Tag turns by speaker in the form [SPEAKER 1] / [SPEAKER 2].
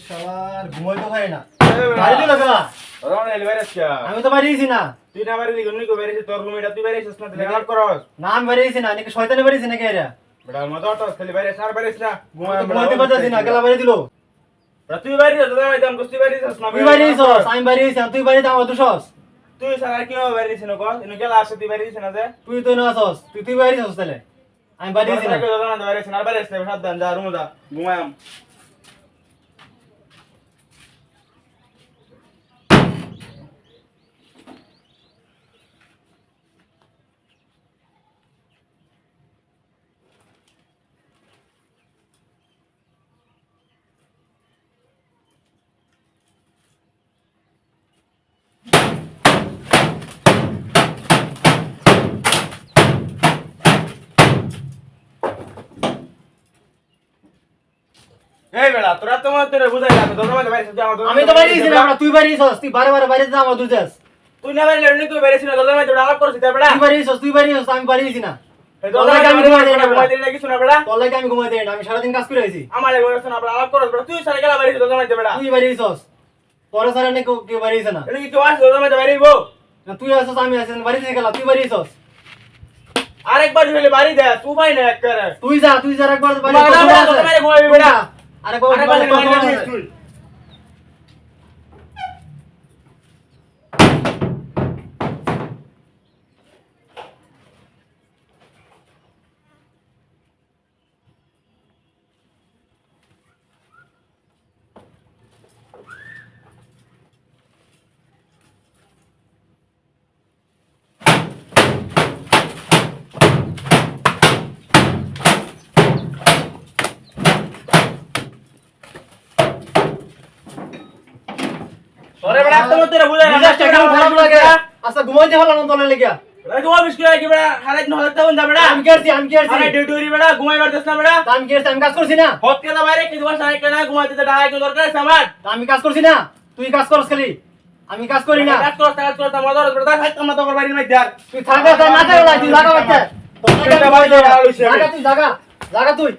[SPEAKER 1] শালার ঘুমাই তো পারি না বাড়ি দিল কেলা
[SPEAKER 2] রমনা এলি বাইরে আসছা
[SPEAKER 1] আমি তো বাড়িয়েছি না
[SPEAKER 2] তুই না বাইরে দিলি কো বাইরে তোর রুমে তুই বাইরে আসছ না তুই লাগার করস
[SPEAKER 1] না আমি বাড়িয়েছি না নাকি শয়তানে বাড়িয়েছি নাকি এরা
[SPEAKER 2] বড় মজা তো খালি বাইরে সার বাইরে না
[SPEAKER 1] ঘুমাইতে পারতাছি না কেলা বাড়ি দিল
[SPEAKER 2] তুই বাইরে যা দাদা ভাই দাম কস্তি বাইরে যাস না
[SPEAKER 1] তুই বাড়িয়েছিস আমি বাড়িয়েছি তুই বাড়িতে আমার দোষস
[SPEAKER 2] তুই সারা কি হবে বাইরে দিছ না কো ইনো গেলা আসে তুই বাইরে দিছ না যে
[SPEAKER 1] তুই তো না আসস তুই বাড়িয়েছিস তাহলে আমি বাড়িয়েছি না
[SPEAKER 2] দাদা না বাইরে না বাইরে আসতে সাবধান যা রুমে যা ঘুমায়াম এই বেড়া তোরা তো মত তোরে বুঝাই না দাদা ভাই বাইরে যা
[SPEAKER 1] আমি তো বাড়িয়েছি না তুই বাড়িয়েছিস তুই বারে বারে বাইরে যা আমার দোষস
[SPEAKER 2] তুই না বাইরে লড়লি তুই বাইরে ছিল দাদা ভাই তোরা আলাপ করছিস বেড়া
[SPEAKER 1] তুই বাড়িয়েছিস আমি বাড়িয়েছি না
[SPEAKER 2] দাদা ভাই আমি ঘুমাইতে লাগি শোনা বেড়া
[SPEAKER 1] তোর লাগে আমি ঘুমাইতে না আমি সারাদিন কাজ করে আইছি
[SPEAKER 2] আমার লাগে শোনা বেড়া আলাপ করছ বেড়া তুই সারা গেলা বাইরে দাদা ভাই বেড়া
[SPEAKER 1] তুই বাড়িয়েছিস তোর সারা নাকি কেউ বাড়িয়েছে না
[SPEAKER 2] এটা কি তুই আসছ দাদা ভাই বাইরে গো
[SPEAKER 1] তুই আসছ আমি আসছ বাড়িতে গেলা তুই বাড়িয়েছিস
[SPEAKER 2] আরেকবার হইলে বাড়ি দে তুই ভাই না এক করে
[SPEAKER 1] তুই যা একবার বাড়ি
[SPEAKER 2] দাদা ভাই ঘুমাবি বেড়া
[SPEAKER 1] আরেকবার
[SPEAKER 2] তুই তোরে বেড়া তো তোরে বুঝাই না
[SPEAKER 1] কেমন খারাপ লাগে আচ্ছা ঘুমাইতে হলো না তোর লাগিয়া
[SPEAKER 2] এই তো অফিস করে কি বেড়া হারাই ন হাজার টাকা বেড়া
[SPEAKER 1] আমি কি করছি
[SPEAKER 2] আরে ডিউটি বেড়া ঘুমাইবার দেস না বেড়া
[SPEAKER 1] আমি কি করছি আমি কাজ করছি না
[SPEAKER 2] হত কেলা বাইরে কি দিবস আরে কেনা ঘুমাইতে তো ঢাকা কি দরকার আছে আমার
[SPEAKER 1] আমি কাজ করছি না তুই কাজ করছ খালি আমি কাজ করি না
[SPEAKER 2] কাজ করতে মজা হচ্ছে বেড়া খাইতে মত আমার বাড়ির মধ্যে আর
[SPEAKER 1] তুই থাকা না থাকা তুই লাগা বাচ্চা তোর লাগা তুই জাগা তুই